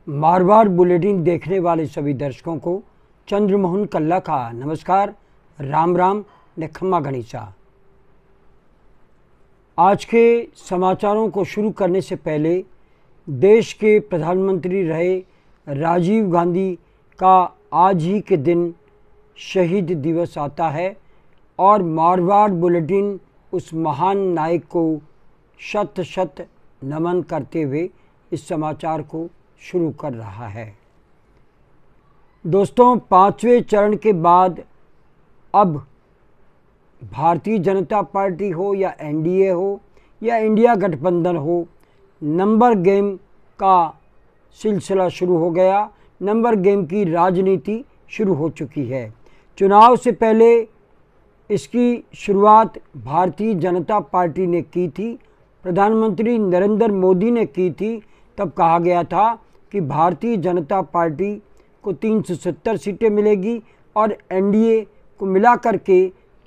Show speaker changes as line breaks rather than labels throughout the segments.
Marwar bulletin देखने वाले सभी दर्शकों को चंद्रमोहन कल्ला का नमस्कार, राम राम ने खम्मा गणिसा। आज के समाचारों को शुरू करने से पहले देश के प्रधानमंत्री रहे राजीव गांधी का आज ही के दिन शहीद दिवस आता है और मारवाड़ बुलेटिन उस महान नायक को शत शत नमन करते हुए इस समाचार को शुरू कर रहा है। दोस्तों, पांचवें चरण के बाद अब भारतीय जनता पार्टी हो या एनडीए हो या इंडिया गठबंधन हो, नंबर गेम का सिलसिला शुरू हो गया। नंबर गेम की राजनीति शुरू हो चुकी है। चुनाव से पहले इसकी शुरुआत भारतीय जनता पार्टी ने की थी, प्रधानमंत्री नरेंद्र मोदी ने की थी। तब कहा गया था कि भारतीय जनता पार्टी को 370 सीटें मिलेगी और एनडीए को मिला करके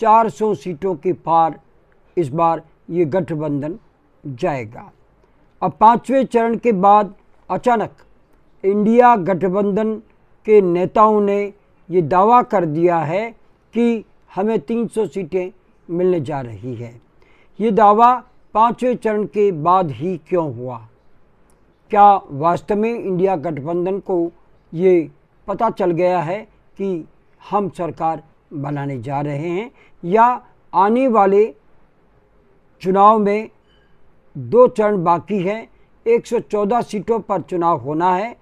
400 सीटों के पार इस बार ये गठबंधन जाएगा। अब पांचवें चरण के बाद अचानक इंडिया गठबंधन के नेताओं ने ये दावा कर दिया है कि हमें 300 सीटें मिलने जा रही है। ये दावा पांचवें चरण के बाद ही क्यों हुआ? क्या वास्तव में इंडिया गठबंधन को ये पता चल गया है कि हम सरकार बनाने जा रहे हैं, या आने वाले चुनाव में 2 चरण बाकी हैं, 114 सीटों पर चुनाव होना है?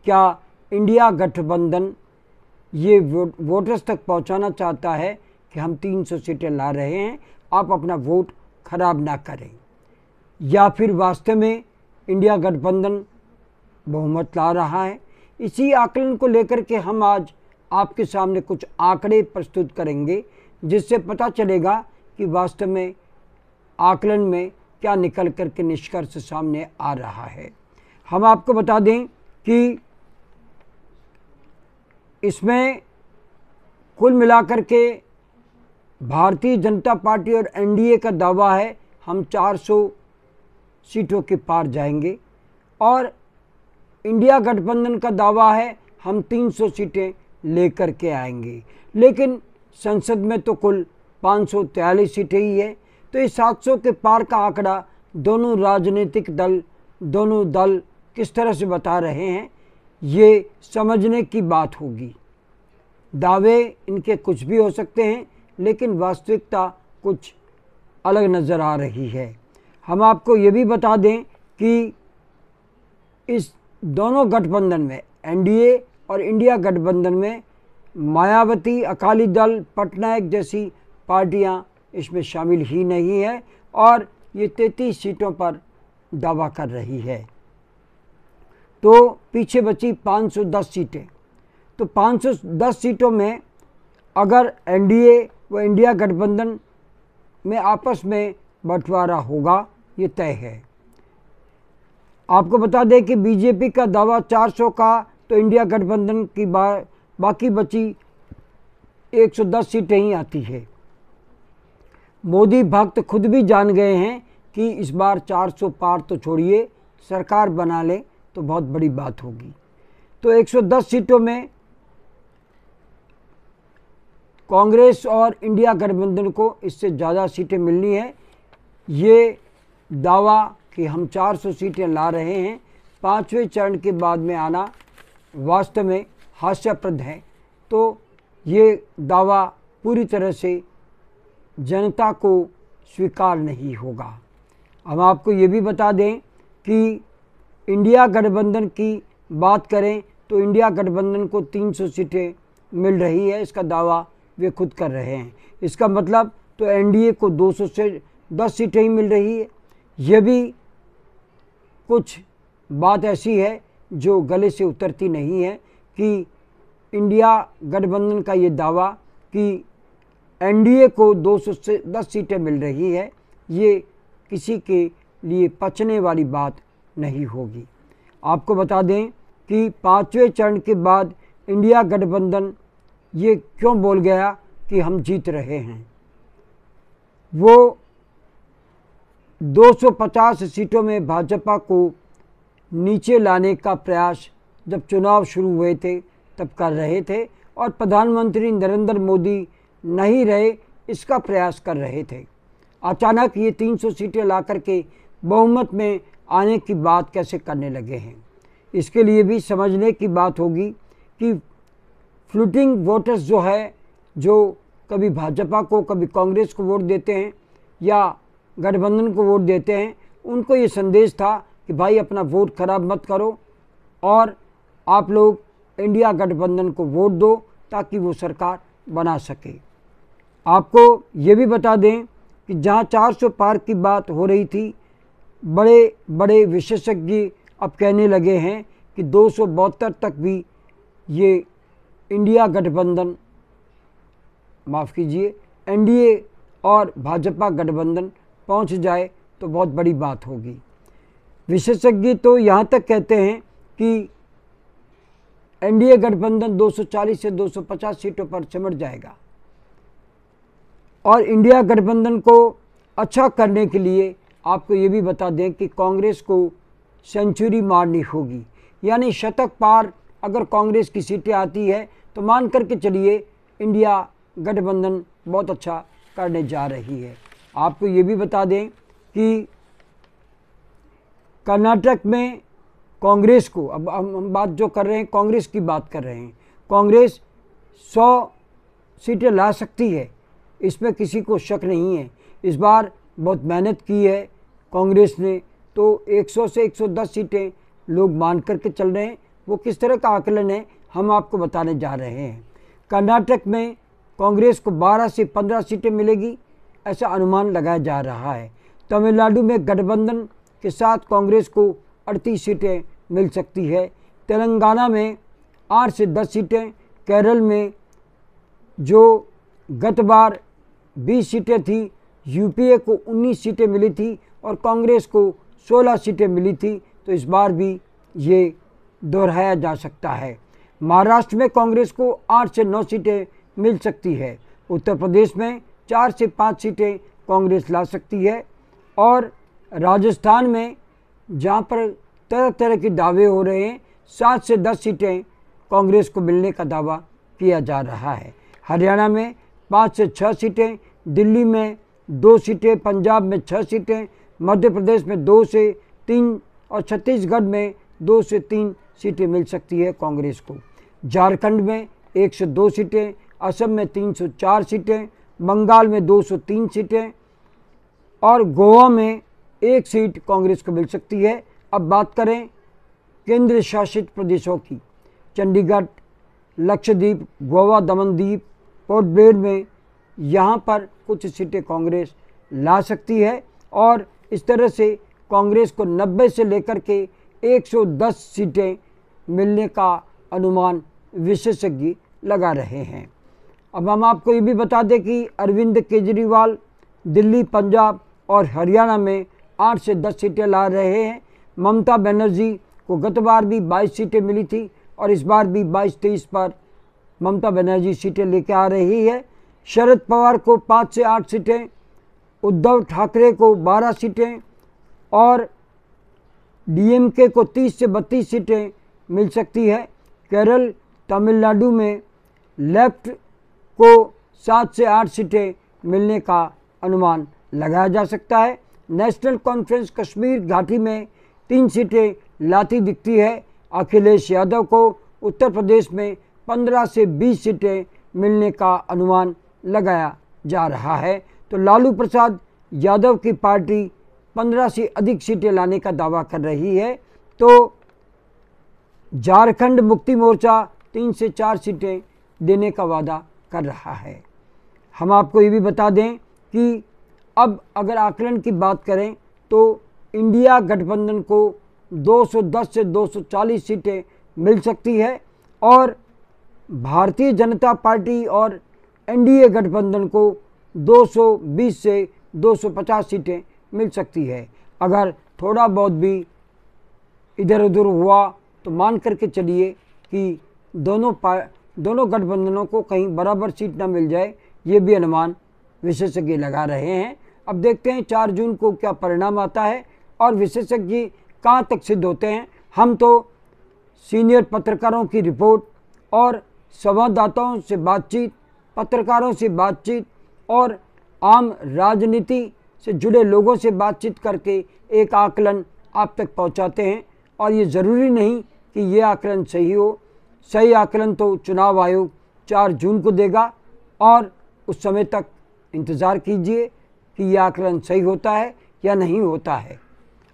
क्या इंडिया गठबंधन ये वोटर्स तक पहुंचाना चाहता है कि हम 300 सीटें ला रहे हैं, आप अपना वोट खराब ना करें? या फिर वास्तव में इंडिया गठबंधन बहुमत ला रहा है? इसी आकलन को लेकर के हम आज आपके सामने कुछ आंकड़े प्रस्तुत करेंगे, जिससे पता चलेगा कि वास्तव में आकलन में क्या निकल कर के निष्कर्ष सामने आ रहा है। हम आपको बता दें कि इसमें कुल मिलाकर के भारतीय जनता पार्टी और एनडीए का दावा है हम 400 सीटों के पार जाएंगे, और इंडिया गठबंधन का दावा है हम 300 सीटें लेकर के आएंगे। लेकिन संसद में तो कुल 543 सीटें ही है, तो इस 700 के पार का आंकड़ा दोनों राजनीतिक दल, दोनों दल किस तरह से बता रहे हैं, ये समझने की बात होगी। दावे इनके कुछ भी हो सकते हैं, लेकिन वास्तविकता कुछ अलग नज़र आ रही है। हम आपको ये भी बता दें कि इस दोनों गठबंधन में, एनडीए और इंडिया गठबंधन में, मायावती, अकाली दल, पटनायक जैसी पार्टियां इसमें शामिल ही नहीं है और ये 33 सीटों पर दावा कर रही है। तो पीछे बची 510 सीटें। तो 510 सीटों में अगर एनडीए व इंडिया गठबंधन में आपस में बंटवारा होगा, ये तय है। आपको बता दें कि बीजेपी का दावा 400 का, तो इंडिया गठबंधन की बाकी बची 110 सीटें ही आती है। मोदी भक्त खुद भी जान गए हैं कि इस बार 400 पार तो छोड़िए, सरकार बना ले तो बहुत बड़ी बात होगी। तो 110 सीटों में कांग्रेस और इंडिया गठबंधन को इससे ज़्यादा सीटें मिलनी है। ये दावा कि हम 400 सीटें ला रहे हैं पांचवें चरण के बाद में आना वास्तव में हास्यास्पद है। तो ये दावा पूरी तरह से जनता को स्वीकार नहीं होगा। हम आपको ये भी बता दें कि इंडिया गठबंधन की बात करें तो इंडिया गठबंधन को 300 सीटें मिल रही है, इसका दावा वे खुद कर रहे हैं। इसका मतलब तो एनडीए को 200 से 10 सीटें ही मिल रही है। यह भी कुछ बात ऐसी है जो गले से उतरती नहीं है कि इंडिया गठबंधन का ये दावा कि एनडीए को 200 से 10 सीटें मिल रही है, ये किसी के लिए पचने वाली बात नहीं होगी। आपको बता दें कि पांचवें चरण के बाद इंडिया गठबंधन ये क्यों बोल गया कि हम जीत रहे हैं। वो 250 सीटों में भाजपा को नीचे लाने का प्रयास जब चुनाव शुरू हुए थे तब कर रहे थे और प्रधानमंत्री नरेंद्र मोदी नहीं रहे इसका प्रयास कर रहे थे। अचानक ये 300 सीटें ला करके बहुमत में आने की बात कैसे करने लगे हैं, इसके लिए भी समझने की बात होगी कि फ्लूटिंग वोटर्स जो है, जो कभी भाजपा को कभी कांग्रेस को वोट देते हैं या गठबंधन को वोट देते हैं, उनको ये संदेश था कि भाई अपना वोट खराब मत करो और आप लोग इंडिया गठबंधन को वोट दो ताकि वो सरकार बना सके। आपको ये भी बता दें कि जहां 400 पार की बात हो रही थी, बड़े बड़े विशेषज्ञ अब कहने लगे हैं कि 272 तक भी ये इंडिया गठबंधन, माफ़ कीजिए, एनडीए और भाजपा गठबंधन पहुंच जाए तो बहुत बड़ी बात होगी। विशेषज्ञ तो यहाँ तक कहते हैं कि एनडीए गठबंधन 240 से 250 सीटों पर सिमट जाएगा और इंडिया गठबंधन को अच्छा करने के लिए आपको ये भी बता दें कि कांग्रेस को सेंचुरी मारनी होगी, यानी शतक पार अगर कांग्रेस की सीटें आती है तो मान करके चलिए इंडिया गठबंधन बहुत अच्छा करने जा रही है। आपको ये भी बता दें कि कर्नाटक में कांग्रेस को, अब हम बात जो कर रहे हैं कांग्रेस की बात कर रहे हैं, कांग्रेस 100 सीटें ला सकती है, इसमें किसी को शक नहीं है। इस बार बहुत मेहनत की है कांग्रेस ने, तो 100 से 110 सीटें लोग मान करके चल रहे हैं। वो किस तरह का आकलन है हम आपको बताने जा रहे हैं। कर्नाटक में कांग्रेस को 12 से 15 सीटें मिलेगी, ऐसा अनुमान लगाया जा रहा है। तमिलनाडु में गठबंधन के साथ कांग्रेस को 38 सीटें मिल सकती है। तेलंगाना में 8 से 10 सीटें, केरल में जो गत बार 20 सीटें थी, यूपीए को 19 सीटें मिली थी और कांग्रेस को 16 सीटें मिली थी, तो इस बार भी ये दोहराया जा सकता है। महाराष्ट्र में कांग्रेस को 8 से 9 सीटें मिल सकती है। उत्तर प्रदेश में 4 से 5 सीटें कांग्रेस ला सकती है और राजस्थान में जहाँ पर तरह तरह के दावे हो रहे हैं, 7 से 10 सीटें कांग्रेस को मिलने का दावा किया जा रहा है। हरियाणा में 5 से 6 सीटें, दिल्ली में 2 सीटें, पंजाब में 6 सीटें, मध्य प्रदेश में 2 से 3 और छत्तीसगढ़ में 2 से 3 सीटें मिल सकती है कांग्रेस को। झारखंड में 102 सीटें, असम में 304 सीटें, बंगाल में 203 सीटें और गोवा में 1 सीट कांग्रेस को मिल सकती है। अब बात करें केंद्र शासित प्रदेशों की, चंडीगढ़, लक्षद्वीप, गोवा, दमन दीव, पोर्ट ब्लेयर में यहाँ पर कुछ सीटें कांग्रेस ला सकती है और इस तरह से कांग्रेस को 90 से लेकर के 110 सीटें मिलने का अनुमान विशेषज्ञ लगा रहे हैं। अब हम आपको ये भी बता दें कि अरविंद केजरीवाल दिल्ली, पंजाब और हरियाणा में 8 से 10 सीटें ला रहे हैं। ममता बनर्जी को गत बार भी 22 सीटें मिली थी और इस बार भी 22-23 पर ममता बनर्जी सीटें लेकर आ रही है। शरद पवार को 5 से 8 सीटें, उद्धव ठाकरे को 12 सीटें और डीएमके को 30 से 32 सीटें मिल सकती है। केरल, तमिलनाडु में लेफ्ट को 7 से 8 सीटें मिलने का अनुमान लगाया जा सकता है। नेशनल कॉन्फ्रेंस कश्मीर घाटी में 3 सीटें लाती दिखती है। अखिलेश यादव को उत्तर प्रदेश में 15 से 20 सीटें मिलने का अनुमान लगाया जा रहा है। तो लालू प्रसाद यादव की पार्टी 15 से अधिक सीटें लाने का दावा कर रही है। तो झारखंड मुक्ति मोर्चा 3 से 4 सीटें देने का वादा कर रहा है। हम आपको ये भी बता दें कि अब अगर आकलन की बात करें तो इंडिया गठबंधन को 210 से 240 सीटें मिल सकती है और भारतीय जनता पार्टी और एनडीए गठबंधन को 220 से 250 सीटें मिल सकती है। अगर थोड़ा बहुत भी इधर उधर हुआ तो मान करके चलिए कि दोनों गठबंधनों को कहीं बराबर सीट ना मिल जाए, ये भी अनुमान विशेषज्ञ लगा रहे हैं। अब देखते हैं 4 जून को क्या परिणाम आता है और विशेषज्ञ कहाँ तक सिद्ध होते हैं हम तो सीनियर पत्रकारों की रिपोर्ट और संवाददाताओं से बातचीत, पत्रकारों से बातचीत और आम राजनीति से जुड़े लोगों से बातचीत करके एक आकलन आप तक पहुंचाते हैं। और ये ज़रूरी नहीं कि ये आकलन सही हो, सही आकलन तो चुनाव आयोग 4 जून को देगा और उस समय तक इंतज़ार कीजिए कि यह आकलन सही होता है या नहीं होता है।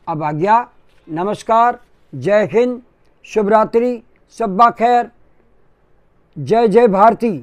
अब आज्ञा, नमस्कार, जय हिंद, शुभ रात्रि, शब्बा खैर, जय जय भारती।